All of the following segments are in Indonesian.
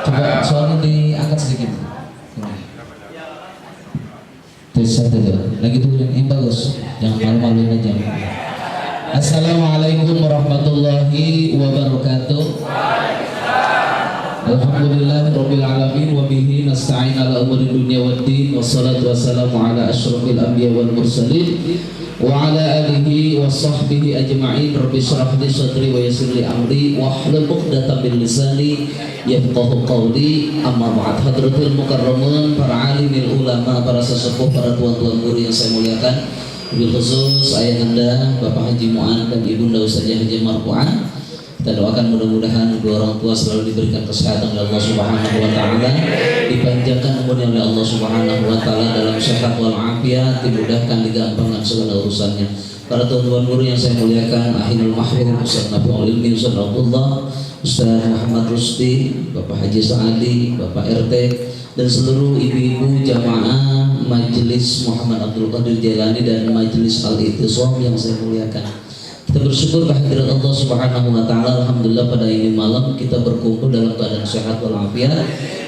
Coba suaranya diangkat sedikit. Tes satu lagi tuh yang bagus, jangan malu-maluin aja. Assalamualaikum warahmatullahi wabarakatuh. Alhamdulillahirabbil alamin wa bihi nasta'in ala umuri dunya waddin wassalatu wassalamu ala asyrafil anbiya wal mursalin wa ala alihi wa sahbihi ajma'in. Rabbi shrah li sadri wa yassir li amri wahlul 'uqdatam min lisani yafqahu qawli. Amma ba'd. Hadratul mukarramun, para alimil ulama, para sesepuh, para tuan-tuan guru yang saya muliakan, wabil khusus ayahanda Bapak Haji Mu'an dan Ibunda Ustazah Haji Marfu'an. Kita doakan mudah-mudahan kedua orang tua selalu diberikan kesehatan oleh Allah Subhanahu wa taala, dipanjangkan umurnya oleh Allah Subhanahu wa taala dalam sehat wal afiat, dimudahkan, digampangkan segala urusannya. Para tuan-tuan guru yang saya muliakan, Ahinul Mahfud, Ustaz Nafi'ul Ilmi, Ustaz Abdullah, Ustaz Muhammad Rusdi, Bapak Haji Sa'adi, Bapak RT, dan seluruh ibu-ibu jamaah Majelis Muhammad Abdul Qadir Jailani dan Majelis Al-Ittisam yang saya muliakan. Kita bersyukur kehadirat Allah Subhanahu wa taala. Alhamdulillah pada ini malam kita berkumpul dalam keadaan sehat walafiat.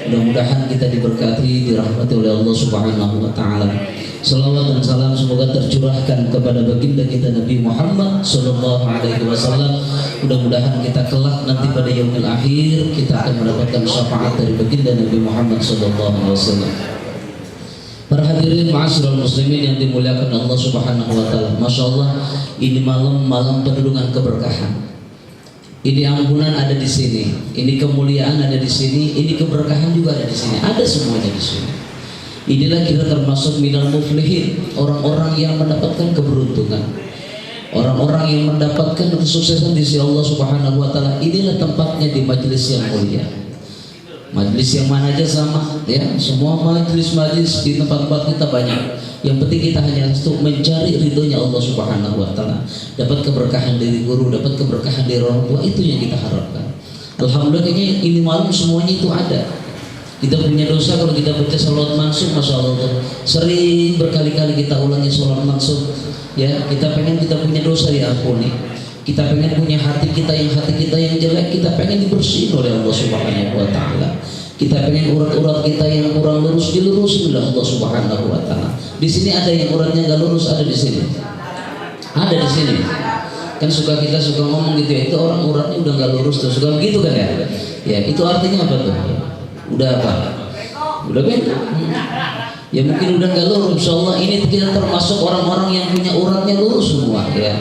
Mudah-mudahan kita diberkati, dirahmati oleh Allah Subhanahu wa taala. Salawat dan salam semoga tercurahkan kepada baginda kita Nabi Muhammad sallallahu alaihi wasallam. Mudah-mudahan kita kelak nanti pada yaumil akhir kita akan mendapatkan syafaat dari baginda Nabi Muhammad sallallahu alaihi wasallam. Para hadirin ma'asyiral muslimin yang dimuliakan Allah Subhanahu wa taala. Masya Allah, ini malam penuh dengan keberkahan. Ini ampunan ada di sini, ini kemuliaan ada di sini, ini keberkahan juga ada di sini. Ada semuanya di sini. Inilah kita termasuk minal muflihin, orang-orang yang mendapatkan keberuntungan. Orang-orang yang mendapatkan kesuksesan di sisi Allah Subhanahu wa taala. Inilah tempatnya di majelis yang mulia. Majelis yang mana aja sama, ya. Semua majelis-majelis di tempat-tempat kita banyak. Yang penting kita hanya untuk mencari ridhonya Allah Subhanahu wa taala. Dapat keberkahan dari guru, dapat keberkahan dari orang tua, itu yang kita harapkan. Alhamdulillah kayaknya ini malam semuanya itu ada. Kita punya dosa kalau kita baca sholawat mansur, masya Allah. Sering berkali-kali kita ulangi sholawat mansur. Ya, kita pengen kita punya dosa diampuni. Kita pengen punya hati kita yang jelek, kita pengen dibersihin oleh Allah Subhanahu wa taala. Kita pengen urat-urat kita yang kurang lurus dilurusin oleh Allah Subhanahu wa taala. Di sini ada yang uratnya enggak lurus, ada di sini. Ada di sini. Kan kita suka ngomong gitu ya, itu orang uratnya udah enggak lurus tuh, suka begitu kan ya? Ya, itu artinya apa tuh? Udah apa? Udah beda. Ya mungkin udah nggak lurus. Insyaallah ini kita termasuk orang-orang yang punya uratnya lurus semua ya.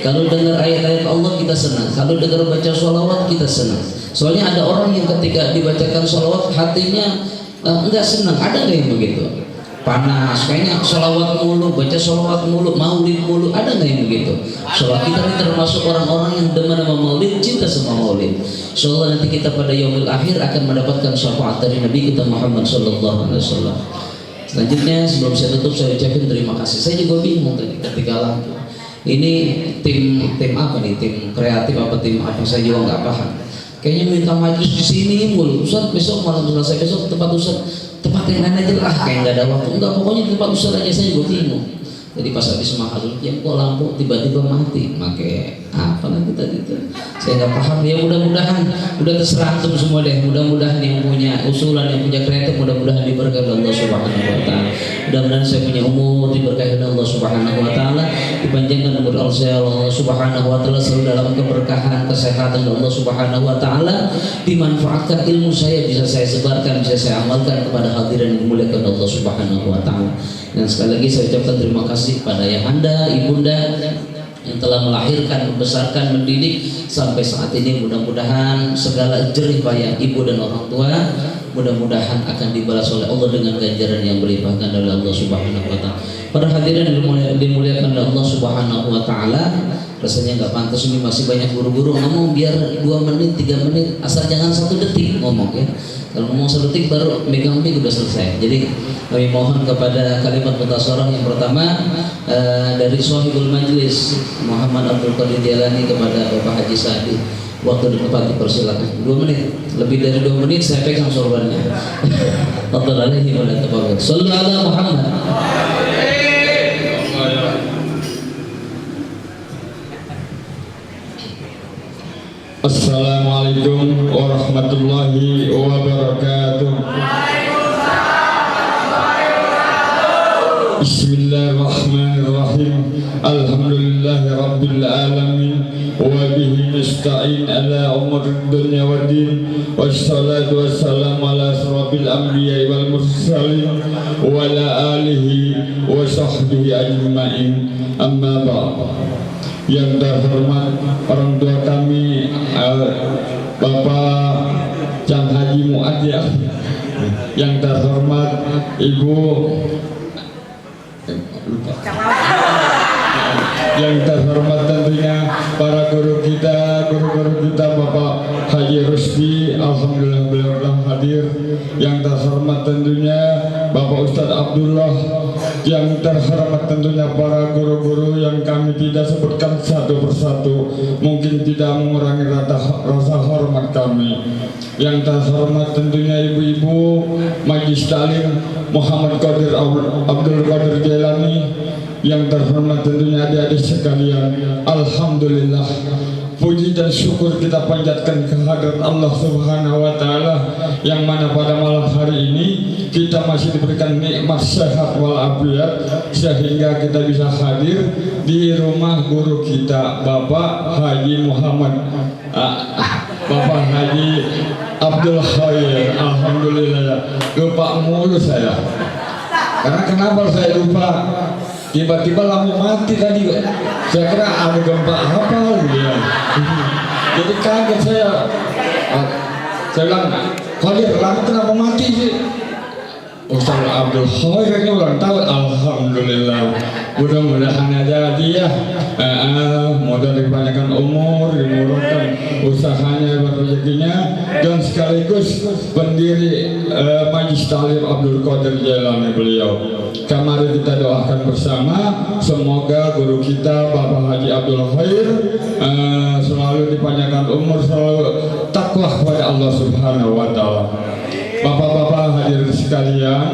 Kalau dengar ayat-ayat Allah kita senang, kalau dengar baca sholawat kita senang. Soalnya ada orang yang ketika dibacakan sholawat hatinya enggak senang. Ada nggak yang begitu? Panas, kayaknya sholawat mulu, baca sholawat mulu, maulid mulu. Ada nggak yang begitu? Soalnya kita ini termasuk orang-orang yang demen sama maulid, cinta sama maulid. Insyaallah nanti kita pada yaumil akhir akan mendapatkan syafaat dari Nabi kita Muhammad sallallahu alaihi wasallam. Selanjutnya sebelum saya tutup saya ucapin terima kasih. Saya juga bingung tadi ketika ini tim apa nih, tim kreatif apa tim apa, saya juga nggak paham. Kayaknya minta majlis di sini mulu. Ustaz besok malam selesai, besok tempat Ustaz, tempat yang lain aja lah, kayak nggak ada waktu. Enggak, pokoknya tempat Ustaz aja, saya juga bingung. Jadi pas habis mahal yang kok lampu tiba-tiba mati, pakai apa lagi tadi itu? Saya nggak paham. Ya mudah-mudahan udah terserah antum semua deh. Mudah-mudahan yang punya usulan, yang punya kreatif, mudah-mudahan diberkahi Allah Subhanahu wa taala. Mudah-mudahan saya punya umur diberkahi Allah Subhanahu wa taala, dipanjangkan umur Allah Subhanahu wa taala, selalu dalam keberkahan, kesehatan Allah Subhanahu wa taala, dimanfaatkan ilmu saya bisa saya sebarkan, bisa saya amalkan kepada hadirin yang dimuliakan Allah Subhanahu wa taala. Dan sekali lagi saya ucapkan terima kasih pada ayahanda, ibunda yang telah melahirkan, membesarkan, mendidik sampai saat ini. Mudah-mudahan segala jerih payah ibu dan orang tua mudah-mudahan akan dibalas oleh Allah dengan ganjaran yang berlimpahkan dari Allah Subhanahu wa taala. Para hadirin dimuliakan oleh Allah Subhanahu wa taala, rasanya nggak pantas ini masih banyak guru-guru ngomong biar 2 menit, 3 menit, asal jangan 1 detik ngomong ya. Kalau ngomong 1 detik baru megang mic udah selesai. Jadi kami mohon kepada kalimat mutasyarah yang pertama dari Sohibul Majlis Muhammad Abdul Qadir Jailani kepada Bapak Haji Sa'adi. Waktu di tempat dipersilakan 2 menit, lebih dari 2 menit saya pegang sorbannya. Fadhal alaihi wa la tafadhal. Shallu ala Muhammad. Assalamualaikum warahmatullahi wabarakatuh. Bismillahirrahmanirrahim. Alhamdulillahi rabbil alamin. Wa bihi nasta'in ala umurid dunya waddin. Wassalatu wassalamu ala asrofil anbiya wal mursalin wa ala alihi wa sahbihi ajma'in. Amma ba'd. Yang terhormat orang tua kami, Bapak Cang Haji Muad ya. Yang terhormat Ibu yang terhormat tentunya para guru kita Bapak Haji Rusdi, alhamdulillah beliau telah hadir. Yang terhormat tentunya Bapak Ustadz Abdullah. Yang terhormat tentunya para guru-guru yang kami tidak sebutkan satu persatu, mungkin tidak mengurangi rasa hormat kami. Yang terhormat tentunya ibu-ibu Majlis Ta'lim Muhammad Qadir Abdul Qadir Jailani. Yang terhormat tentunya adik-adik sekalian, alhamdulillah, puji dan syukur kita panjatkan kehadirat Allah Subhanahu wa Ta'ala, yang mana pada malam hari ini kita masih diberikan nikmat sehat walafiat sehingga kita bisa hadir di rumah guru kita Bapak Haji Muhammad Bapak Haji Abdul Khair. Alhamdulillah, lupa mulu saya. Karena kenapa saya lupa? Tiba-tiba lampu mati tadi. Saya kira ada gempa apa gitu ya. Jadi kaget saya. Saya bilang, Khair, lampu kenapa mati sih? Ustaz Abdul Khair ini ulang tahun. Alhamdulillah. Mudah-mudahan aja dia mudah dipanjangkan umur, dimurahkan usahanya, rezekinya, dan sekaligus pendiri Majlis Ta'lim Abdul Qadir Jailani beliau. Kemarin kita doakan bersama, semoga guru kita Bapak Haji Abdul Khair selalu dipanjangkan umur, selalu takwa kepada Allah Subhanahu wa Ta'ala. Bapak-bapak hadirin sekalian,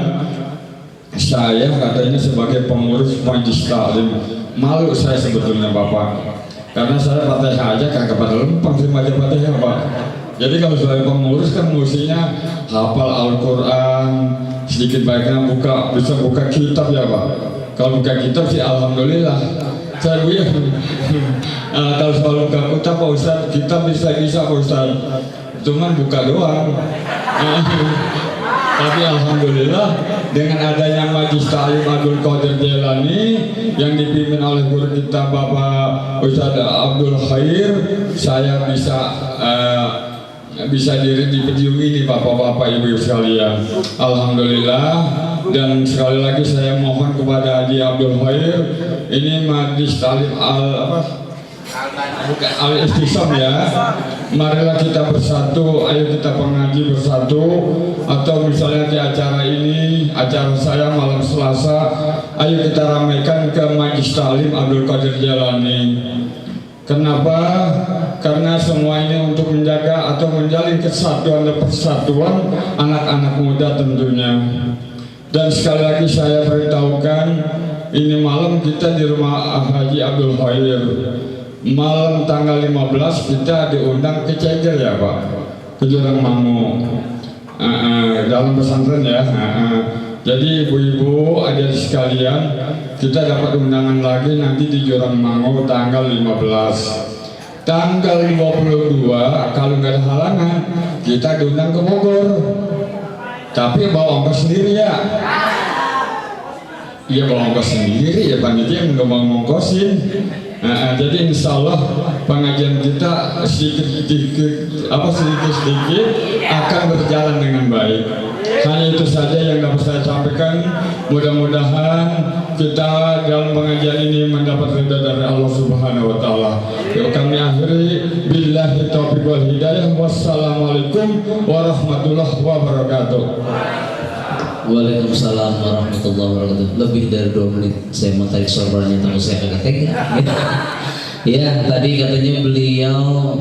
saya katanya sebagai pengurus Majlis Ta'lim, malu saya sebetulnya Bapak, karena saya Fatihah aja kagak pada lempeng sih baca Fatihah Pak. Jadi kalau sebagai pengurus kan mestinya hafal Al-Quran, sedikit banyaknya bisa buka kitab ya Pak. Kalau buka kitab sih alhamdulillah. Saya kalau soal buka kitab Pak Ustaz, kitab bisa Pak Ustaz, cuman buka doang. Tapi alhamdulillah dengan adanya Majlis Ta'lim Abdul Qadir Jailani yang dipimpin oleh guru kita Bapak Ustadz Abdul Khair, saya bisa diri di podium ini Bapak-bapak Ibu sekalian. Alhamdulillah. Dan sekali lagi saya mohon kepada Haji Abdul Khair, ini Majlis Ta'lim Al-Istisam ya. Marilah kita bersatu, ayo kita pengaji bersatu. Atau misalnya di acara ini, acara saya malam Selasa, ayo kita ramaikan ke Majlis Ta'lim Abdul Qadir Jailani. Kenapa? Karena semua ini untuk menjaga atau menjalin kesatuan dan persatuan anak-anak muda tentunya. Dan sekali lagi saya beritahukan, ini malam kita di rumah Haji Abdul Khair. Malam tanggal 15 kita diundang ke Ceger ya Pak, ke Jurang Mangu, dalam pesantren ya. Jadi ibu-ibu adik sekalian, kita dapat undangan lagi nanti di Jurang Mangu tanggal 15. Tanggal 22 kalau nggak ada halangan kita diundang ke Bogor, tapi bawa ongkos sendiri ya. Iya bawa ongkos sendiri ya, panitia yang nggak mau ngongkosin. Jadi insya Allah pengajian kita sedikit akan berjalan dengan baik. Hanya itu saja yang dapat saya sampaikan. Mudah-mudahan kita dalam pengajian ini mendapat ridha dari Allah Subhanahu wa Ta'ala. Yuk kami akhiri, billahi taufiq wal hidayah. Wassalamualaikum warahmatullahi wabarakatuh. Waalaikumsalam warahmatullahi wabarakatuh. Lebih dari 2 menit saya mau tarik sorbannya, tapi saya kagak tega. Ya, tadi katanya beliau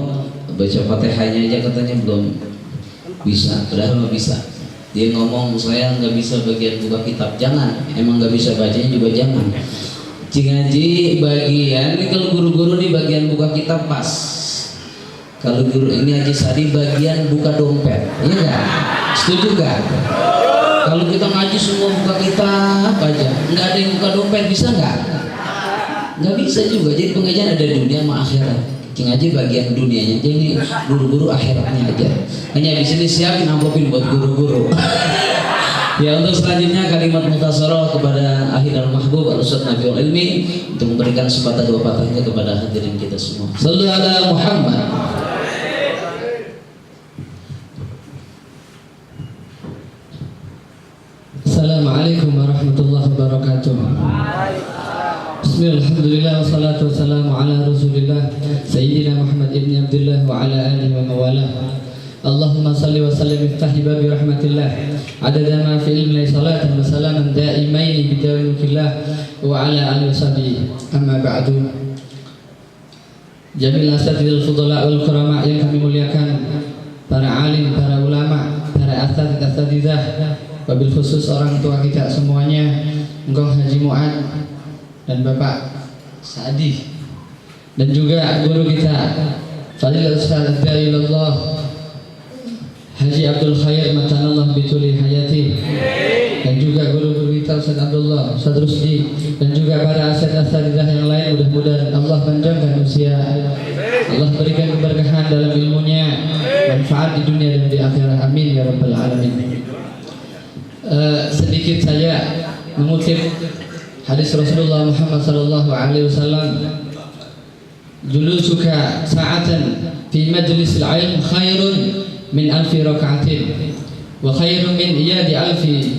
baca Fatihahnya aja katanya belum bisa, padahal nggak bisa. Dia ngomong saya nggak bisa bagian buka kitab, jangan. Emang nggak bisa bacanya juga jangan. Ngaji bagian ini kalau guru-guru nih bagian buka kitab pas. Kalau guru ini Haji Sadi bagian buka dompet, iya nggak? Setuju nggak? Kalau kita ngaji semua buka kitab aja, nggak ada yang buka dompet, bisa nggak? Nggak bisa juga. Jadi pengajian ada dunia sama akhirat. Ngaji bagian dunianya, jadi guru-guru akhiratnya aja. Hanya di sini siapin amplopin buat guru-guru. Ya, untuk selanjutnya kalimat mutasarah kepada Ahi dan Mahbub Al-Ustaz Nabiul Ilmi untuk memberikan sepatah dua patahnya kepada hadirin kita semua. Sallu ala Muhammad. Assalamualaikum warahmatullahi wabarakatuh. Bismillahirrahmanirrahim. Wassalatu wassalamu ala Rasulillah Sayyidina Muhammad ibn Abdullah wa ala alihi wa mawalah. Allahumma salli wa sallim iftahi babi rahmatillah adada ma fi ilmi salatan wa salaman daimaini bidawin killah wa ala alihi wa sahbihi. Amma ba'du. Jamil asatidil fudala wal kurama yang kami muliakan, para alim, para ulama, para asatidah, wabil khusus orang tua kita semuanya, Ngong Haji Mu'ad dan Bapak Sa'di, dan juga guru kita Fadilatul Ustaz Dailallah Haji Abdul Khair Matanallah Bituli Hayati, dan juga guru-guru kita Ustaz Abdullah, Ustaz Rusdi, dan juga para asatidah yang lain. Mudah-mudahan Allah panjangkan usia, Allah berikan keberkahan dalam ilmunya, manfaat di dunia dan di akhirat, amin ya rabbal alamin. Sedikit saya mengutip hadis Rasulullah Muhammad sallallahu alaihi wasallam, julusuka sa'atan fi majlisil ilm khairun min alfi raka'atin wa khairun min iyadi alfi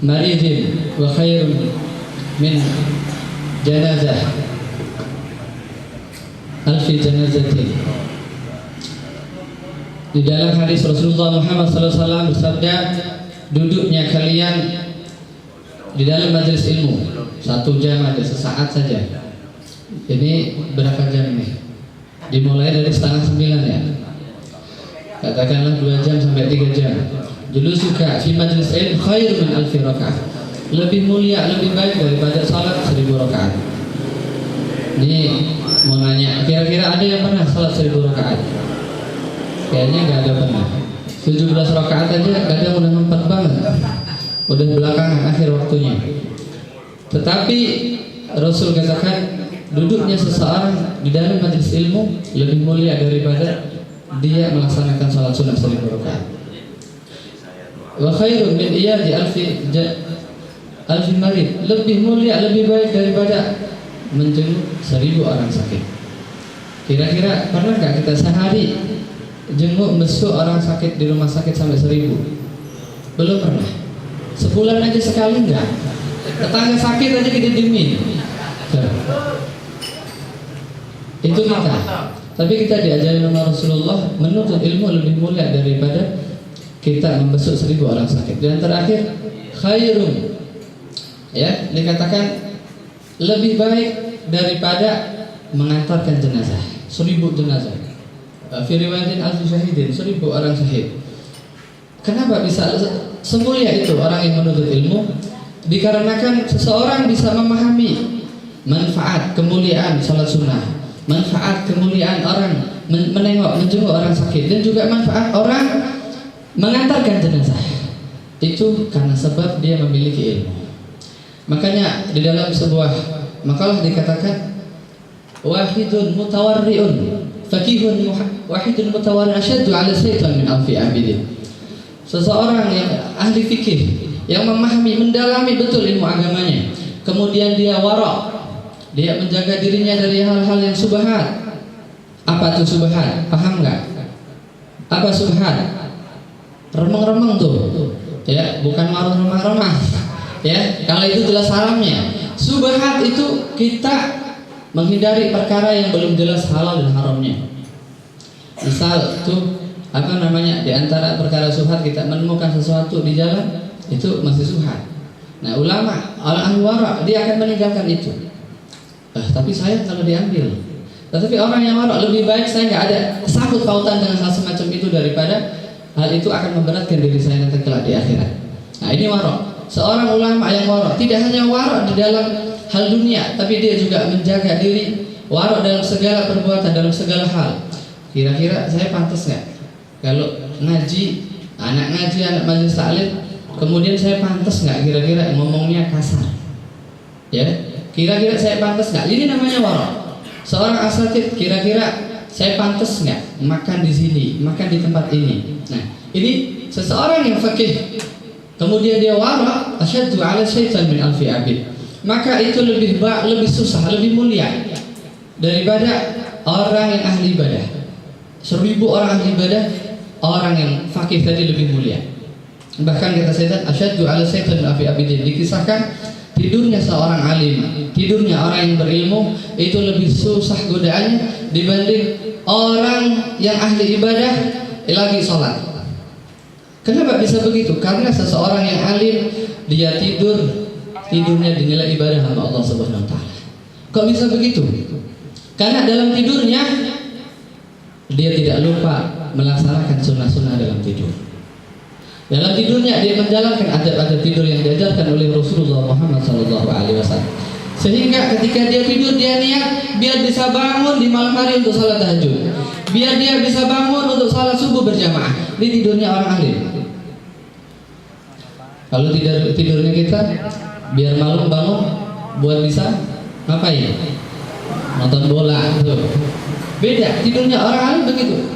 maridin wa khairun min janazah alfi janazatin. Di dalam hadis Rasulullah Muhammad sallallahu alaihi wasallam bersabda, duduknya kalian di dalam majelis ilmu 1 jam aja, sesaat saja. Ini berapa jam nih? Dimulai dari 8:30 ya. Katakanlah 2 jam sampai 3 jam. Julusuka fi majelis ilmu khair min alfi rakaat. Lebih mulia, lebih baik daripada salat 1000 rakaat. Ini mau nanya, kira-kira ada yang pernah salat 1000 rakaat? Kayaknya nggak ada pernah. 17 rakaat aja kadang udah mempat banget, udah belakangan akhir waktunya. Tetapi Rasul katakan duduknya seseorang di dalam majelis ilmu lebih mulia daripada dia melaksanakan salat sunat 1000 rakaat. Wa khairun min iyadi alfi marid, lebih mulia, lebih baik daripada menjenguk 1000 orang sakit. Kira-kira pernah nggak kita sehari jenguk besuk orang sakit di rumah sakit sampai 1000? Belum pernah. Sebulan aja sekali enggak. Tetangga sakit aja kita diemin. Itu kita. Tapi kita diajari oleh Rasulullah menuntut ilmu lebih mulia daripada kita membesuk 1000 orang sakit. Dan terakhir khairun, ya, dikatakan lebih baik daripada mengantarkan jenazah 1000 jenazah. Fi riwayatin alfi syahidin, 1000 orang syahid. Kenapa bisa semulia itu orang yang menuntut ilmu? Dikarenakan seseorang bisa memahami manfaat kemuliaan salat sunnah, manfaat kemuliaan orang menengok, menjenguk orang sakit, dan juga manfaat orang mengantarkan jenazah. Itu karena sebab dia memiliki ilmu. Makanya di dalam sebuah makalah dikatakan wahidun mutawarriun fakihun wahidun mutawarri asyaddu ala syaitan min alfi abidin. Seseorang yang ahli fikih, yang memahami, mendalami betul ilmu agamanya, kemudian dia wara', dia menjaga dirinya dari hal-hal yang subhat. Apa itu subhat? Paham nggak? Apa subhat? Remeng-remeng tuh, ya, bukan warung remah-remah, ya. Kalau itu jelas haramnya. Subhat itu kita menghindari perkara yang belum jelas halal dan haramnya. Misal tuh apa namanya, di antara perkara subhat kita menemukan sesuatu di jalan, itu masih subhat. Nah, ulama ahli wara' dia akan meninggalkan itu. Tapi saya kalau diambil. Tetapi orang yang wara' lebih baik saya nggak ada sangkut pautan dengan hal semacam itu daripada hal itu akan memberatkan diri saya nanti kelak di akhirat. Nah, ini wara'. Seorang ulama yang wara' tidak hanya wara' di dalam hal dunia, tapi dia juga menjaga diri, wara' dalam segala perbuatan, dalam segala hal. Kira-kira saya pantas nggak kalau ngaji, anak majelis taklim, kemudian saya pantas nggak kira-kira ngomongnya kasar? Ya, kira-kira saya pantas nggak? Ini namanya wara. Seorang asatid, kira-kira saya pantas nggak makan di sini, makan di tempat ini? Nah, ini seseorang yang fakih, kemudian dia wara, asyaddu ala syaitan min alfi abid. Maka itu lebih susah, lebih mulia daripada orang yang ahli ibadah. 1000 orang ahli ibadah, orang yang fakih tadi lebih mulia. Bahkan kata setan, asyaddu ala syaitan min alfi abidin. Dikisahkan tidurnya seorang alim, tidurnya orang yang berilmu itu lebih susah godaannya dibanding orang yang ahli ibadah lagi sholat. Kenapa bisa begitu? Karena seseorang yang alim, dia tidurnya dinilai ibadah sama Allah Subhanahu wa taala. Kok bisa begitu? Karena dalam tidurnya dia tidak lupa melaksanakan sunnah-sunnah dalam tidur. Dalam tidurnya dia menjalankan adab-adab tidur yang diajarkan oleh Rasulullah Muhammad SAW. Sehingga ketika dia tidur, dia niat biar bisa bangun di malam hari untuk salat tahajud, biar dia bisa bangun untuk salat subuh berjamaah. Ini tidurnya orang alim. Kalau tidurnya kita biar malam bangun buat bisa ngapain? Nonton bola tuh. Beda, tidurnya orang alim begitu.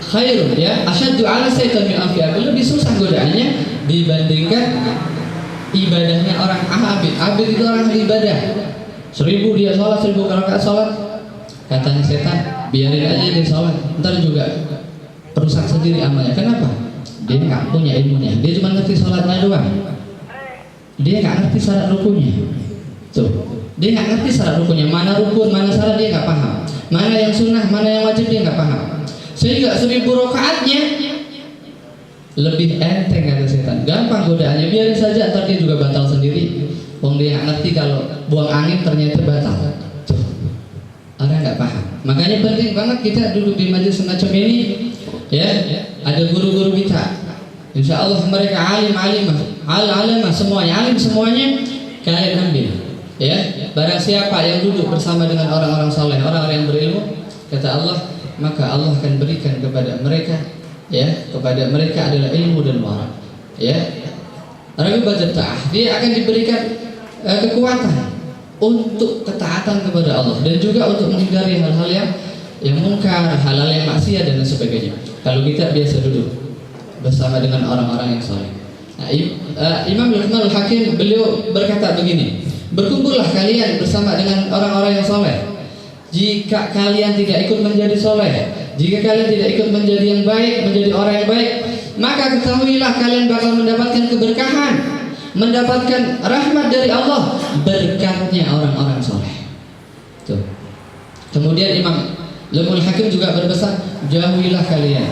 Khairun, ya, asyaddu ala syaitan min alfi abid, lebih susah godaannya dibandingkan ibadahnya orang abid. Abid itu orang ibadah. 1000 dia sholat, 1000 rakaat sholat. Katanya setan, biarin aja dia sholat, ntar juga perusak sendiri amalnya. Kenapa? Dia nggak punya ilmunya. Dia cuma ngerti sholatnya doang. Dia nggak ngerti syarat rukunnya. Tuh, dia nggak ngerti syarat rukunnya. Mana rukun, mana syarat dia nggak paham. Mana yang sunnah, mana yang wajib dia nggak paham. Sehingga 1000 rakaatnya lebih enteng kata setan. Gampang godaannya, biarin saja, ntar dia juga batal sendiri. Wong dia nggak ngerti kalau buang angin ternyata batal. Tuh, orang nggak paham. Makanya penting banget kita duduk di majelis semacam ini. Ya, ada guru-guru kita. Insya Allah mereka alim semuanya, alim semuanya kalian ambil. Ya, barang siapa yang duduk bersama dengan orang-orang saleh, orang-orang yang berilmu, kata Allah, maka Allah akan berikan kepada mereka, ya, kepada mereka adalah ilmu dan wara. Ya, dia akan diberikan kekuatan untuk ketaatan kepada Allah dan juga untuk menghindari hal-hal yang mungkar, hal-hal yang maksiat dan sebagainya. Kalau kita biasa duduk bersama dengan orang-orang yang saleh. Nah, Imam Luqman Al-Hakim beliau berkata begini, berkumpullah kalian bersama dengan orang-orang yang saleh. Jika kalian tidak ikut menjadi soleh, jika kalian tidak ikut menjadi yang baik, menjadi orang yang baik, maka ketahuilah kalian bakal mendapatkan keberkahan, mendapatkan rahmat dari Allah, berkatnya orang-orang soleh. Tuh. Kemudian Imam Luqman Hakim juga berpesan, jauhilah kalian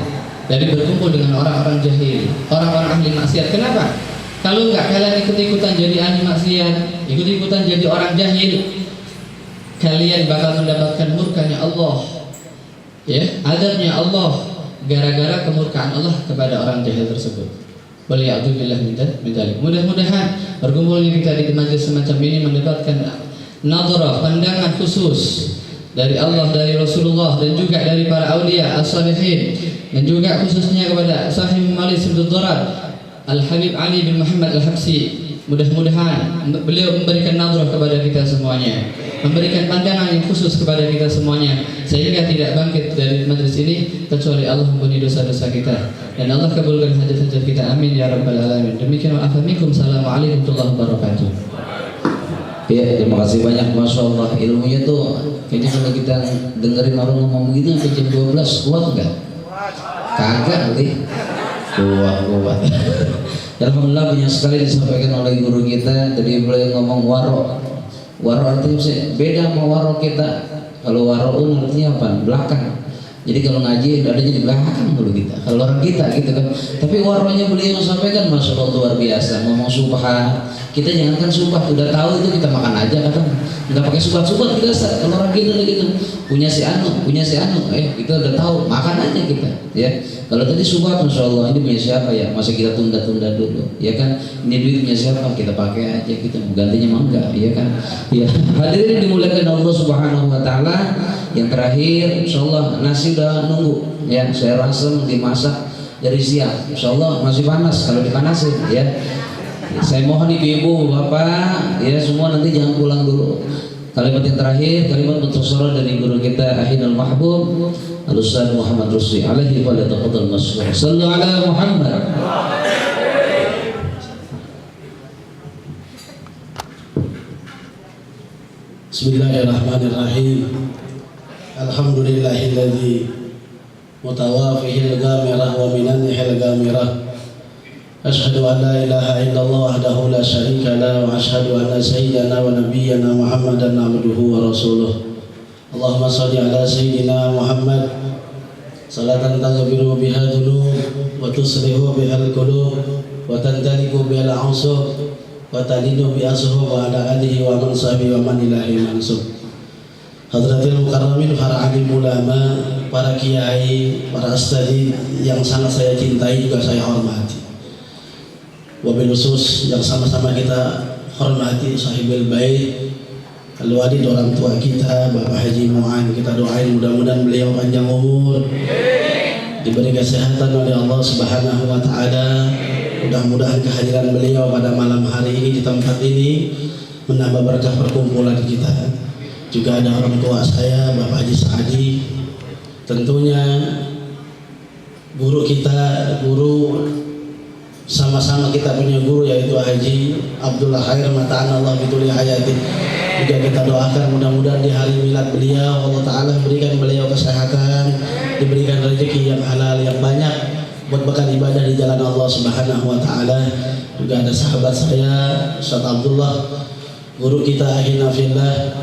dari berkumpul dengan orang-orang jahil, orang-orang ahli maksiat. Kenapa? Kalau enggak kalian ikut-ikutan jadi ahli maksiat, ikut-ikutan jadi orang jahil, kalian bakal mendapatkan murkanya Allah, ya, adabnya Allah, gara-gara kemurkaan Allah kepada orang jahil tersebut. Waliya'udzubillah min dzalik. Mudah-mudahan berkumpulnya kita di majelis semacam ini mendapatkan nazarah, pandangan khusus dari Allah, dari Rasulullah, dan juga dari para aulia as-salihin, dan juga khususnya kepada Sahib Malik Abdul Darad Al-Habib Ali bin Muhammad Al-Habsi. Mudah-mudahan beliau memberikan nazarah kepada kita semuanya, memberikan pandangan yang khusus kepada kita semuanya, sehingga tidak bangkit dari majelis ini kecuali Allah mengampuni dosa-dosa kita dan Allah kabulkan hajat-hajat kita. Amin ya rabbal alamin. Demikian wa afamikum. Assalamualaikum warahmatullahi wabarakatuh. Ya, terima kasih banyak, Masya Allah. Ilmunya tuh kayaknya kalau kita dengerin orang ngomong gitu sampai jam 12 kuat nggak? Kagak nih. Kuat. Alhamdulillah banyak sekali disampaikan oleh guru kita. Tadi beliau ngomong waro artinya beda sama waro kita. Kalau waroun artinya apa? Belakang. Jadi kalau ngaji adanya di belakang dulu kita. Kalau orang kita gitu kan. Tapi waronya beliau sampaikan, Masya Allah, luar biasa. Ngomong subhan, kita jangankan subhan, udah tahu itu kita makan aja kan. Nggak pakai subhan kita. Kalau orang gitu punya si anu, kita udah tahu, makan aja kita, ya. Kalau tadi subhan, Masya Allah, ini punya siapa ya? Masa kita tunda-tunda dulu, ya kan? Ini duit punya siapa? Kita pakai aja, kita gantinya mah enggak, ya kan? Ya. Hadirin dimuliakan Allah Subhanahu wa taala. Yang terakhir, insyaallah nasi udah nunggu ya, saya rasem dimasak dari siang, insyaallah masih panas kalau dipanasin ya. Saya mohon ibu-ibu, bapak ya semua nanti jangan pulang dulu. Kalimat yang terakhir, kalimat mutasarrah dari guru kita Ahinal Mahbub Al-Ustaz Muhammad Rusli alaihi wa taqaddal masykur. Sallu ala Muhammad. Bismillahirrahmanirrahim. Alhamdulillahilladzi mutawafihil ghamirah wa minannihil ghamirah. Asyhadu an la ilaha illallah wahdahu la syarika la wa asyhadu anna sayyidana wa nabiyyana Muhammadan abduhu wa rasuluh. Allahumma shalli ala sayyidina Muhammad salatan taghfiru biha dzunub wa tuslihu biha al-qulub wa tantaliqu biha al-'usub wa talinu bi ashab wa ala alihi wa man sahbihi wa man ilahi mansub. Hadratil mukarramin, para alim ulama, para kiai, para astadid yang sangat saya cintai juga saya hormati. Wabil khusus yang sama-sama kita hormati sahibul bait al-walid, orang tua kita Bapak Haji Mu'an, kita doain mudah-mudahan beliau panjang umur, diberi kesehatan oleh Allah Subhanahu wa taala. Mudah-mudahan kehadiran beliau pada malam hari ini di tempat ini menambah berkah perkumpulan kita. Juga ada orang tua saya Bapak Haji Saadi, tentunya guru kita, guru sama-sama kita punya guru yaitu Haji Abdullah Khair Mata'an Allah bituli hayati. Juga kita doakan mudah-mudahan di hari milad beliau Allah Ta'ala berikan beliau kesehatan, diberikan rezeki yang halal yang banyak buat bekal ibadah di jalan Allah Subhanahu wa taala. Juga ada sahabat saya Ustaz Abdullah, guru kita ahina fillah,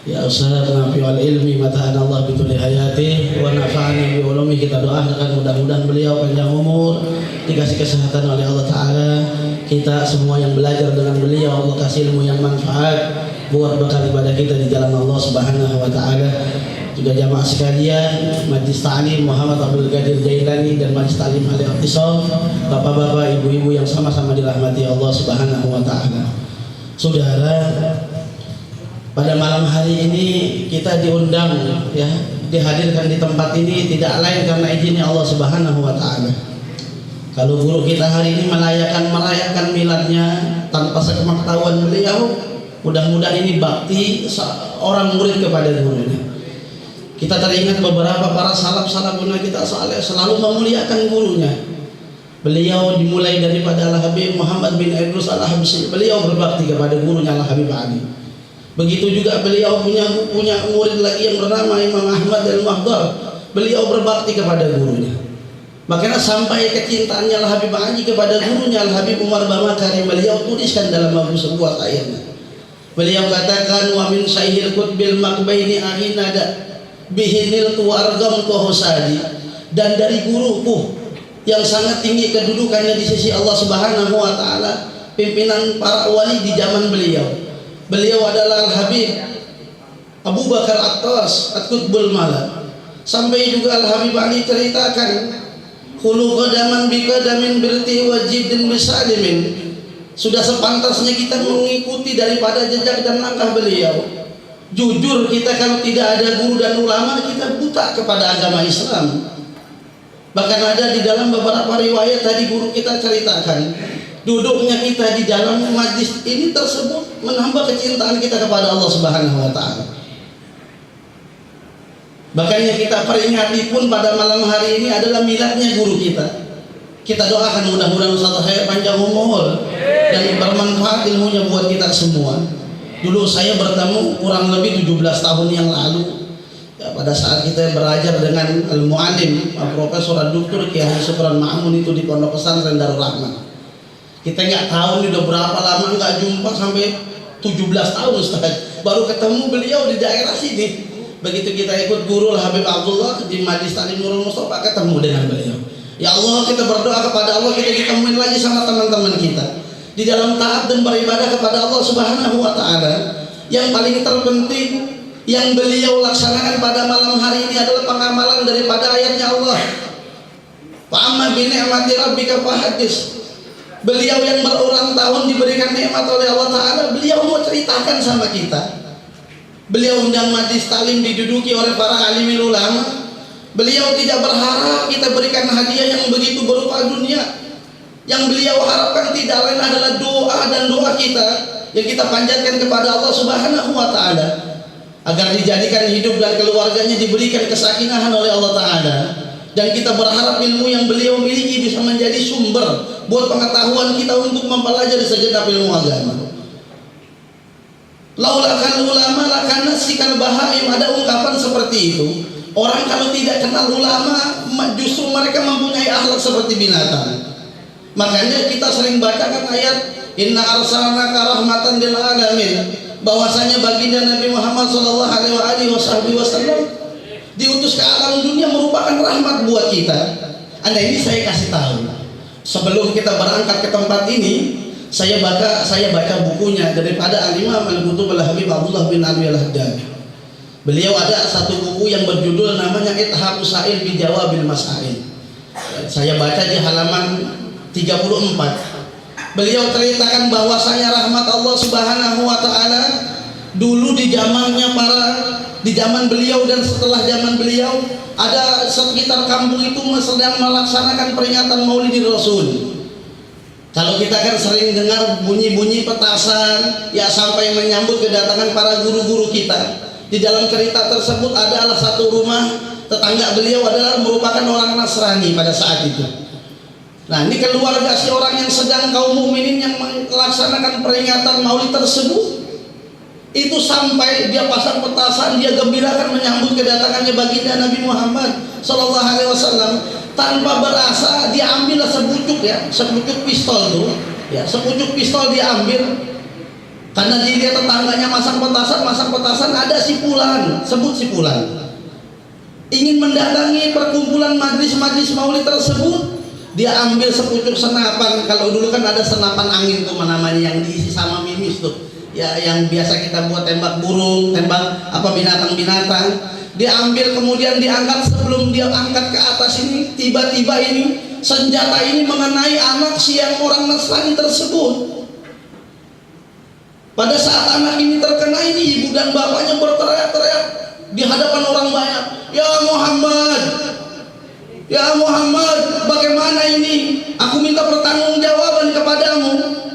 ya Ustaz nafi'ul ilmi mata'an Allah bituli hayati wa nafa'ani bi ulumi. Kita doakan mudah-mudahan beliau panjang umur, dikasih kesehatan oleh Allah Ta'ala. Kita semua yang belajar dengan beliau Allah kasih ilmu yang manfaat buat bekal ibadah kita di jalan Allah Subhanahu wa taala. Juga jamaah sekalian, Majlis Ta'lim Muhammad Abdul Qadir Jailani dan Majlis Ta'lim Al-Iqtisam, bapak-bapak, ibu-ibu yang sama-sama dirahmati Allah Subhanahu wa taala. Saudara, pada malam hari ini kita diundang ya, dihadirkan di tempat ini tidak lain karena izinnya Allah Subhanahu wa taala. Kalau guru kita hari ini merayakan miladnya tanpa sepengetahuan beliau, mudah-mudahan ini bakti seorang murid kepada gurunya. Kita teringat beberapa para salaf-salafuna kita selalu memuliakan gurunya. Beliau dimulai daripada Al-Habib Muhammad bin Idrus Al-Habsyi, beliau berbakti kepada gurunya Al-Habib Ali. Begitu juga beliau punya murid lagi yang bernama Imam Ahmad Al-Mahdar, beliau berbakti kepada gurunya. Makanya sampai kecintaannya Al-Habib Ali kepada gurunya Al-Habib Umar Bamakari, beliau tuliskan dalam sebuah syairnya. Beliau katakan, wa min syaihil qutbil makbaini ahinada bihinil tuwargam kohosadi, dan dari guruku yang sangat tinggi kedudukannya di sisi Allah Subhanahu wa taala, pimpinan para wali di zaman beliau. Beliau adalah Al-Habib Abu Bakar At-Tas At-Qutbul Malak. Sampai juga Al-Habib Ali ceritakan, khulu qadaman bi qadamin birti wajidin bisalimin. Sudah sepantasnya kita mengikuti daripada jejak dan langkah beliau. Jujur, kita kalau tidak ada guru dan ulama, kita buta kepada agama Islam. Bahkan ada di dalam beberapa riwayat tadi guru kita ceritakan, duduknya kita di dalam majlis ini tersebut menambah kecintaan kita kepada Allah Subhanahu wa taala. Makanya kita peringati pun pada malam hari ini adalah miladnya guru kita. Kita doakan mudah-mudahan Ustaz Khair panjang umur dan bermanfaat ilmunya buat kita semua. Dulu saya bertemu kurang lebih 17 tahun yang lalu ya, pada saat kita belajar dengan Al-Mu'alim Profesor Dr. Kiai Haji Syukran Ma'mun itu di Pondok Pesantren Darul Rahman. Kita nggak tahu nih udah berapa lama nggak jumpa, sampai 17 tahun Ustaz. Baru ketemu beliau di daerah sini. Begitu kita ikut guru Habib Abdullah di Majlis Ta'lim Nurul Mustafa, ketemu dengan beliau. Ya Allah, kita berdoa kepada Allah kita ditemuin lagi sama teman-teman kita di dalam taat dan beribadah kepada Allah Subhanahu wa taala. Yang paling terpenting yang beliau laksanakan pada malam hari ini adalah pengamalan daripada ayatnya Allah. Fa'amma bi ni'mati rabbika fahaddits. Beliau yang berulang tahun diberikan nikmat oleh Allah taala, beliau mau ceritakan sama kita. Beliau undang majlis taklim diduduki oleh para alimul ulama. Beliau tidak berharap kita berikan hadiah yang begitu berupa dunia. Yang beliau harapkan tidak lain adalah doa dan doa kita yang kita panjatkan kepada Allah Subhanahu wa taala agar dijadikan hidup dan keluarganya diberikan kesakinahan oleh Allah taala. Dan kita berharap ilmu yang beliau miliki bisa menjadi sumber buat pengetahuan kita untuk mempelajari segenap ilmu agama. Laulakal ulama lakana sikal bahaim, ada ungkapan seperti itu. Orang kalau tidak kenal ulama justru mereka mempunyai akhlak seperti binatang. Makanya kita sering bacakan ayat inna arsalnaka rahmatan lil alamin, bahwasanya baginda Nabi Muhammad sallallahu alaihi wasallam diutus ke alam dunia merupakan rahmat buat kita. Anda ini saya kasih tahu. Sebelum kita berangkat ke tempat ini, saya baca bukunya daripada Al-Imam Al-Qutub Al-Habib Abdullah bin Abi Al-Haddad. Beliau ada satu buku yang berjudul namanya Ithaqus Sa'il bi Jawabil Masail. Saya baca di halaman 34. Beliau ceritakan bahwasanya rahmat Allah Subhanahu wa taala dulu di zaman beliau dan setelah zaman beliau, ada sekitar kampung itu sedang melaksanakan peringatan Maulid Rasul. Kalau kita kan sering dengar bunyi-bunyi petasan ya sampai menyambut kedatangan para guru-guru kita. Di dalam cerita tersebut adalah satu rumah tetangga beliau adalah merupakan orang Nasrani pada saat itu. Nah, ini keluarga si orang yang sedang kaum mukminin yang melaksanakan peringatan Maulid tersebut itu sampai dia pasang petasan, dia gembirakan menyambut kedatangannya baginda Nabi Muhammad sallallahu alaihi wasallam. Tanpa berasa dia ambillah sepucuk pistol tuh, ya, sepucuk pistol dia ambil. Karena dia tetangganya masang petasan ada si Fulan, sebut si Fulan. Ingin mendatangi perkumpulan majlis Maulid tersebut, dia ambil sepucuk senapan. Kalau dulu kan ada senapan angin tuh namanya yang diisi sama mimis tuh. Ya, yang biasa kita buat tembak burung, tembak binatang-binatang. Dia ambil kemudian diangkat. Sebelum dia angkat ke atas ini, tiba-tiba ini senjata ini mengenai anak si yang orang Nasrani tersebut. Pada saat anak ini terkena ini, ibu dan bapaknya berteriak-teriak di hadapan orang banyak, Ya Muhammad, bagaimana ini? Aku minta pertanggungjawaban kepadamu.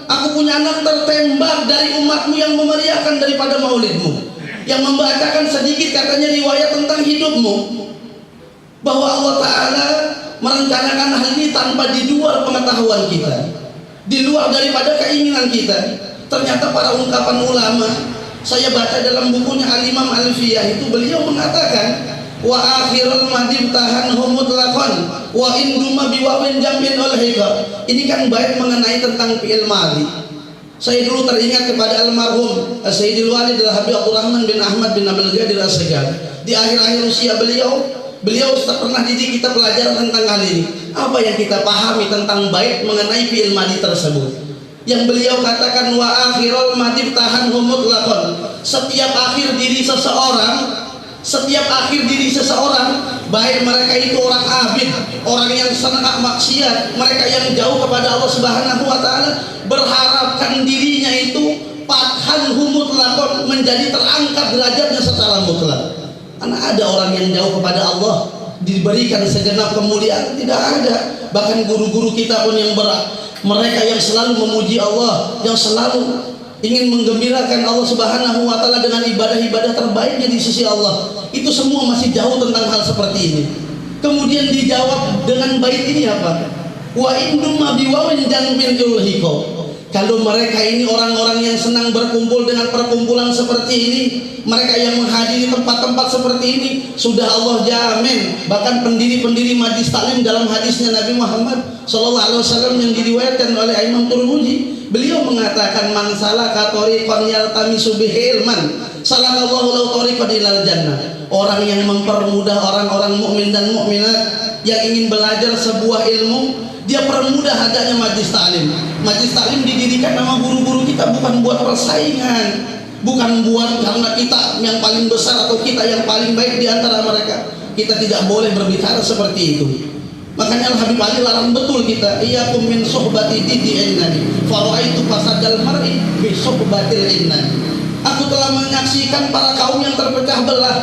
Aku punya anak tertembak dari umatmu yang memeriahkan daripada maulidmu, yang membacakan sedikit katanya riwayat tentang hidupmu, bahwa Allah Ta'ala merencanakan hal ini tanpa di luar pengetahuan kita, di luar daripada keinginan kita. Ternyata para ungkapan ulama, saya baca dalam bukunya Al-Imam Al-Fiyah itu, beliau mengatakan wa akhirul madib tahan mutlaqan wa induma biwawin jamin al-hikam. Ini kan bait mengenai tentang fi'il madhi. Saya dulu teringat kepada almarhum Sayyidil Walid Al-Habib Abdurrahman bin Ahmad bin Abdul Qadir As-Sagar. Di akhir-akhir usia beliau pernah didik kita pelajaran tentang hal ini. Apa yang kita pahami tentang bait mengenai fi'il madhi tersebut? Yang beliau katakan wa akhirul madib tahan mutlaqan. Setiap akhir diri seseorang, baik mereka itu orang abid, orang yang senang maksiat, mereka yang jauh kepada Allah Subhanahu wa taala, berharapkan dirinya itu fathan mutlaqan, menjadi terangkat derajatnya secara mutlak. Karena ada orang yang jauh kepada Allah diberikan segenap kemuliaan, tidak ada. Bahkan guru-guru kita pun mereka yang selalu memuji Allah, yang selalu ingin menggembirakan Allah Subhanahu wa taala dengan ibadah-ibadah terbaiknya di sisi Allah, itu semua masih jauh tentang hal seperti ini. Kemudian dijawab dengan bait ini apa? Wa indum biwawin janbil ulhiko. Kalau mereka ini orang-orang yang senang berkumpul dengan perkumpulan seperti ini, mereka yang menghadiri tempat-tempat seperti ini, sudah Allah jamin. Bahkan pendiri-pendiri majlis taklim dalam hadisnya Nabi Muhammad SAW yang diriwayatkan oleh Imam Turmuzi, beliau mengatakan man salaka tariqan yaltamisu bihi ilman salakallahu lahu tariqan ilal jannah. Orang yang mempermudah orang-orang mukmin dan mukminat yang ingin belajar sebuah ilmu, dia permudah adanya majlis taklim. Majlis taklim didirikan nama guru-guru kita bukan buat persaingan, bukan buat karena kita yang paling besar atau kita yang paling baik di antara mereka. Kita tidak boleh berbicara seperti itu. Makanya Al-Habib Ali larang betul kita, iyyakum min suhbati didi innani fa ra'aitu fasadal mar'i bi suhbatil innani. Aku telah menyaksikan para kaum yang terpecah belah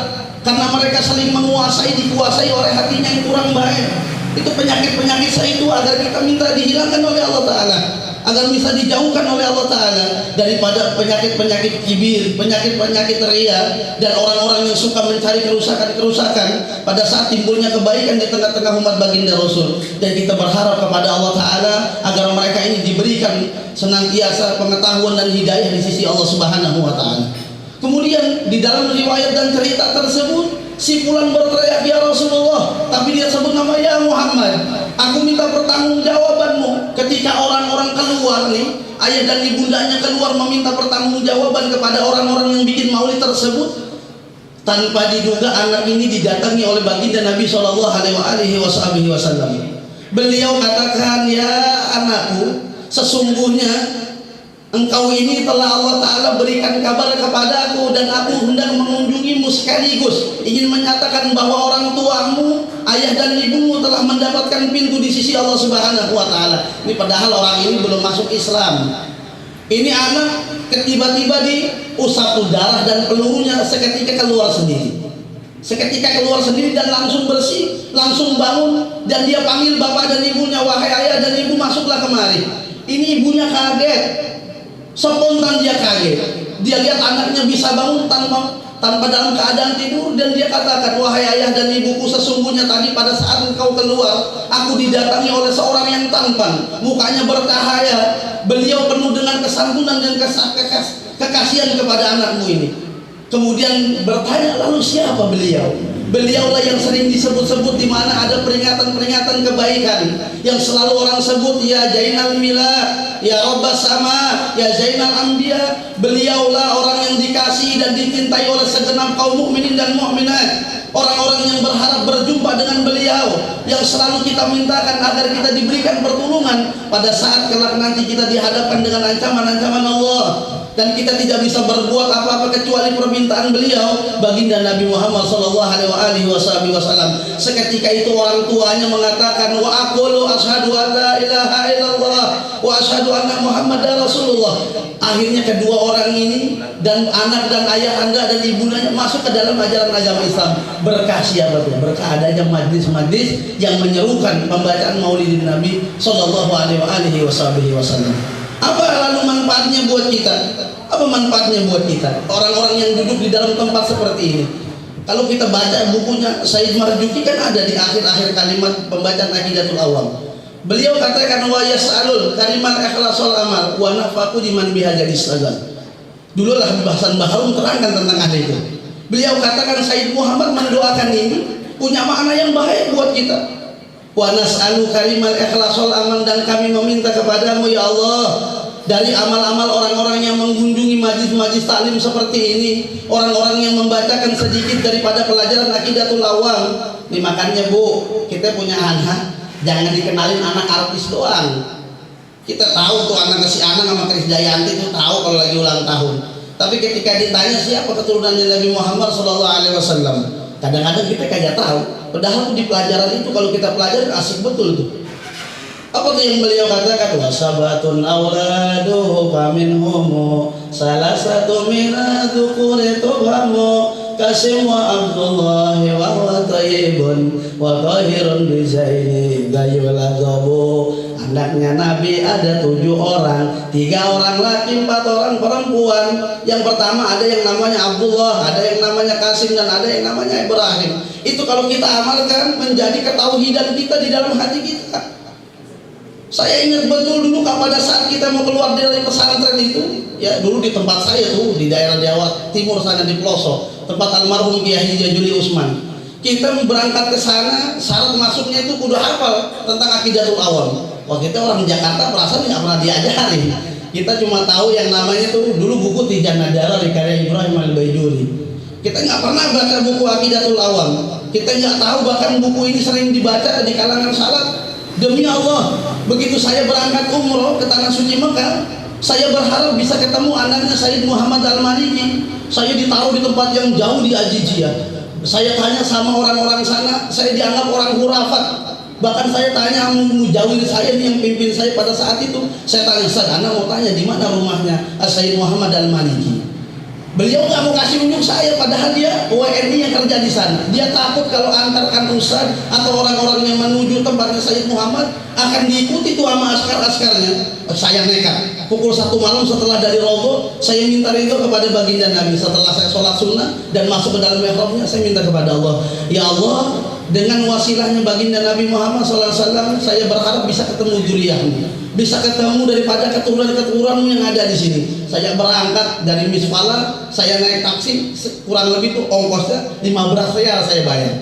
karena mereka saling menguasai, dikuasai oleh hatinya yang kurang baik. Itu penyakit-penyakit saya itu agar kita minta dihilangkan oleh Allah Ta'ala, agar bisa dijauhkan oleh Allah Ta'ala daripada penyakit-penyakit kibir, penyakit-penyakit ria, dan orang-orang yang suka mencari kerusakan-kerusakan pada saat timbulnya kebaikan di tengah-tengah umat baginda Rasul. Dan kita berharap kepada Allah Ta'ala agar mereka ini diberikan senantiasa pengetahuan dan hidayah di sisi Allah Subhanahu wa Ta'ala. Kemudian di dalam riwayat dan cerita tersebut, si fulan berteriak, "Ya Rasulullah," tapi dia sebut nama, "Ya Muhammad, aku minta pertanggungjawabanmu." Ketika orang-orang keluar nih, ayah dan ibundanya keluar meminta pertanggungjawaban kepada orang-orang yang bikin maulid tersebut, tanpa diduga anak ini didatangi oleh baginda Nabi SAW. Beliau katakan, "Ya anakku, sesungguhnya engkau ini telah Allah Ta'ala berikan kabar kepadaku, dan aku hendak mengunjungimu sekaligus ingin menyatakan bahwa orang tuamu, ayah dan ibumu telah mendapatkan pintu di sisi Allah Subhanahu wa Ta'ala." Ini padahal orang ini belum masuk Islam. Ini anak tiba-tiba diusap darah dan pelurunya seketika keluar sendiri. Seketika keluar sendiri dan langsung bersih, langsung bangun, dan dia panggil bapak dan ibunya, "Wahai ayah dan ibu, masuklah kemari." Ini ibunya kaget. Spontan dia kaget. Dia lihat anaknya bisa bangun tanpa dalam keadaan tidur, dan dia katakan, "Wahai ayah dan ibuku, sesungguhnya tadi pada saat engkau keluar, aku didatangi oleh seorang yang tampan, mukanya bercahaya. Beliau penuh dengan kesantunan dan kekasihan kepada anakmu ini." Kemudian bertanya, "Lalu siapa beliau?" Beliaulah yang sering disebut-sebut di mana ada peringatan-peringatan kebaikan yang selalu orang sebut, "Ya Zainal Mila, ya Rabbas Sama, ya Zainal Anbiya." Beliaulah orang yang dikasihi dan dicintai oleh segenap kaum mukminin dan mukminat. Orang-orang yang berharap berjumpa dengan beliau, yang selalu kita mintakan agar kita diberikan pertolongan pada saat kelak nanti kita dihadapkan dengan ancaman-ancaman Allah. Dan kita tidak bisa berbuat apa-apa kecuali permintaan beliau, baginda Nabi Muhammad SAW. Seketika itu orang tuanya mengatakan, "Wa aqulu asyhadu an la ilaha illallah wa asyhadu anna Muhammadar Rasulullah." Akhirnya kedua orang ini dan anak dan ayah anda dan ibundanya masuk ke dalam ajaran agama Islam. Berkah siapa tuh? Berkah adanya majlis-majlis yang menyerukan pembacaan Maulidin Nabi SAW. Apa lalu manfaatnya buat kita? Apa manfaatnya buat kita? Orang-orang yang duduk di dalam tempat seperti ini. Kalau kita baca bukunya Said Marzuki kan ada di akhir-akhir kalimat pembacaan Aqidatul Awam. Beliau katakan, "Wa yas'alul kalimat ikhlasul amal wa nafaqu liman biha jadis sagal." Dulu lah Hasan Baharum terangkan tentang hal itu. Beliau katakan Said Muhammad mendoakan ini punya makna yang baik buat kita. "Wa nas'alu kalimat ikhlasul amal," dan kami meminta kepadamu ya Allah, dari amal-amal orang-orang yang mengunjungi majlis-majlis taklim seperti ini, orang-orang yang membacakan sedikit daripada pelajaran Aqidatul Awam. Ini makanya Bu, kita punya anak, jangan dikenalin anak artis doang. Kita tahu tuh anak si Anang sama Krisdayanti itu tahu kalau lagi ulang tahun. Tapi ketika ditanya siapa keturunannya Nabi Muhammad SAW, kadang-kadang kita kagak tahu. Padahal di pelajaran itu kalau kita pelajari asik betul tuh. Apa tuh yang beliau katakan? "Wasabatun auladuhu faminhumu salasatu minadzukuri tubhamu Qasim wa Abdullah wa huwa tayyibun wa tahirun bizaini gayulagabu." Anaknya Nabi ada 7 orang, 3 orang laki, 4 orang perempuan. Yang pertama ada yang namanya Abdullah, ada yang namanya Qasim, dan ada yang namanya Ibrahim. Itu kalau kita amalkan menjadi ketauhidan kita di dalam hati kita. Saya ingat betul dulu pada saat kita mau keluar dari pesantren itu, ya dulu di tempat saya tuh di daerah Jawa Timur sana di pelosok, tempat almarhum Kiai Jajuli Usman. Kita berangkat ke sana, syarat masuknya itu kudu hafal tentang Aqidatul Awam. Wah, kita orang Jakarta perasaan nggak pernah diajarin. Kita cuma tahu yang namanya tuh dulu buku Tijan Nadara karya Ibrahim Al-Baijuri. Kita nggak pernah baca buku Aqidatul Awam. Kita nggak tahu bahkan buku ini sering dibaca di kalangan salaf. Demi Allah, begitu saya berangkat umroh ke tanah suci Mekah, saya berharap bisa ketemu anaknya Sayyid Muhammad Al-Maliki. Saya ditaruh di tempat yang jauh di Ajijiyah. Saya tanya sama orang-orang sana, saya dianggap orang hurafat. Bahkan saya tanya mujawir saya yang pimpin saya pada saat itu. Saya tanya, "Ustaz, Anda mau tanya di mana rumahnya Sayyid Muhammad Al-Maliki?" Beliau nggak mau kasih unjuk saya, padahal dia WNI yang kerja di sana. Dia takut kalau antarkan ustaz atau orang-orang yang menuju tempatnya Sayyid Muhammad akan diikuti tuh sama askar-askarnya. Saya nekat. Pukul 1 malam setelah dari Raudhah, saya minta ridho kepada baginda Nabi. Setelah saya sholat sunnah dan masuk ke dalam mihrabnya, saya minta kepada Allah, ya Allah, dengan wasilahnya baginda Nabi Muhammad SAW, saya berharap bisa ketemu juriyahmu, bisa ketemu daripada keturunan-keturunanmu yang ada di sini. Saya berangkat dari Misfala, saya naik taksi, kurang lebih tuh ongkosnya 15 rial saya bayar.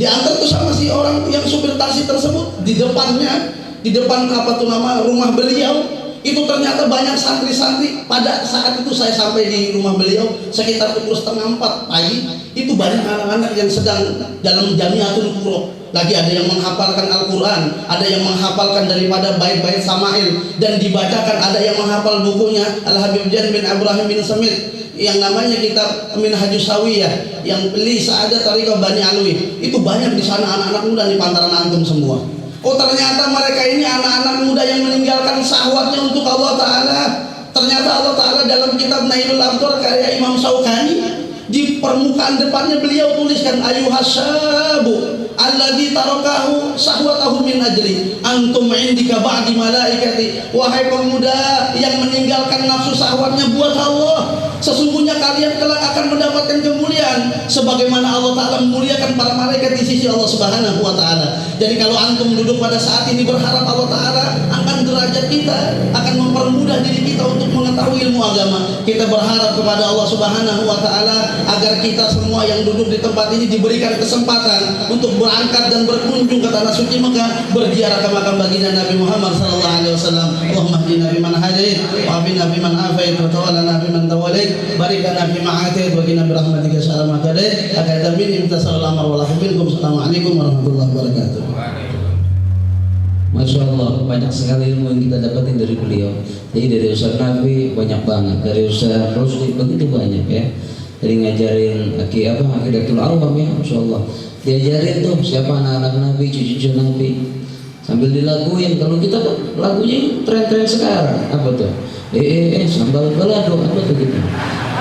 Diantar tuh sama si orang yang supir taksi tersebut, di depannya, di depan apa tuh nama rumah beliau, itu ternyata banyak santri-santri. Pada saat itu saya sampai di rumah beliau sekitar pukul 3:30 pagi, itu banyak anak-anak yang sedang dalam jamiatul qur'an. Lagi ada yang menghafalkan Al-Quran, ada yang menghafalkan daripada bait-bait Sama'il dan dibacakan, ada yang menghafal bukunya Al-Habib Jan bin Ibrahim bin Samit yang namanya kitab Minhajus Sawiyah, yang beli Sa'adat Tariqah Bani Alwi. Itu banyak di sana anak-anak muda di pantaran antum semua. Oh, ternyata mereka ini anak-anak muda yang meninggalkan syahwatnya untuk Allah Ta'ala. Ternyata Allah Ta'ala dalam kitab Nailul Abdar karya Imam Syaukani, di permukaan depannya beliau tuliskan, ayuhasyabu alladzi tarakahu sahwatahu min ajli antum indika ba'di malaikati. Wahai pemuda yang meninggalkan nafsu syahwatnya buat Allah, sesungguhnya kalian kelak akan mendapatkan kemuliaan sebagaimana Allah Ta'ala memuliakan para malaikat di sisi Allah Subhanahu wa Ta'ala. Jadi kalau antum duduk pada saat ini berharap Allah Ta'ala akan derajat kita, akan mempermudah diri kita untuk mengetahui ilmu agama, kita berharap kepada Allah Subhanahu wa Ta'ala agar kita semua yang duduk di tempat ini diberikan kesempatan untuk berangkat dan berkunjung ke tanah suci Mekah, berziarah ke makam baginda Nabi Muhammad sallallahu alaihi wasallam. Allahumma hdina biman hadait wa afina biman afait wa tawallana biman tawallait, barik lana fi ma atait wa qina bi rahmatika syarra ma qadait. Akadamin imtasal amr wa lafikum. Assalamualaikum warahmatullahi wabarakatuh. Masya Allah, banyak sekali ilmu yang kita dapatin dari beliau. Jadi dari Ustaz Nabi banyak banget, dari Ustaz Rusdi begitu banyak ya. Jadi ngajarin akidatul awam ya, Masya Allah. Diajarin tuh siapa anak-anak Nabi, cucu-cucu Nabi, sambil dilaguin. Kalau kita lagunya tren-tren sekarang, apa tuh? Sambal balado, apa tuh gitu?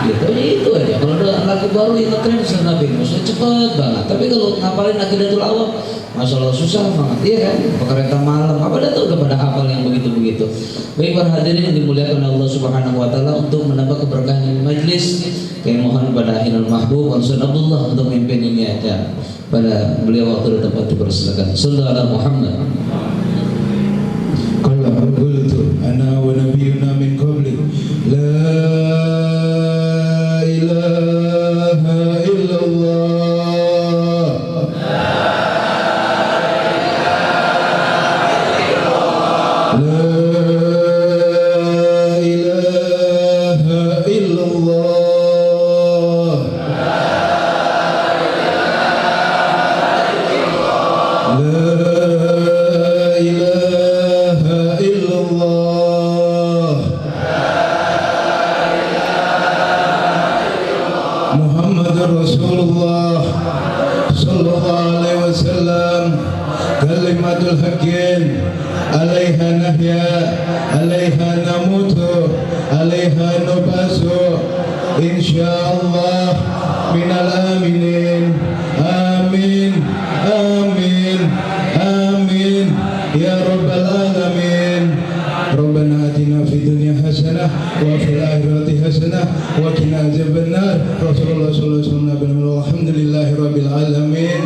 Gitu itu aja. Kalau ada lagu baru yang tren Ustaz Nabi, maksudnya cepat banget. Tapi kalau ngapalin akidatul awam, Masya Allah susah banget, iya kan? Pekereta malam, apa dah tuh udah pada hafal yang begitu-begitu. Baik para hadirin yang dimuliakan Allah Subhanahu Wa Taala, untuk menambah keberkahan majlis, kami mohon pada Ahinul Mahbub Ustaz Abdullah untuk memimpin ini acara. Pada beliau waktu dan tempat dipersilakan. Sallallahu alaihi Muhammad. Qala qultu ana wa nabiyyuna min qabli la ilaha illallah. Rasulullah sallallahu alaihi wasallam kalimatul haqqin alaiha nahya alaiha namutu alaiha nubasu insyaallah minal aminin. Amin amin amin ya rabbal alamin. Rabbana atina fid dunya hasanah wa fil akhirati hasanah wa qina adzabannar. Rasulullah sallallahu alaihi wasallam, alhamdulillahirabbil alamin.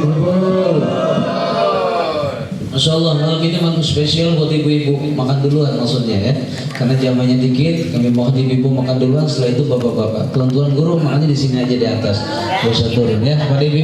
Masya Allah, malam ini makan spesial buat ibu-ibu, makan duluan maksudnya ya. Karena jamanya dikit, kami mohon ibu-ibu makan duluan. Setelah itu bapak-bapak, tuan-tuan guru makannya di sini aja di atas, gak usah turun ya. Pada ibu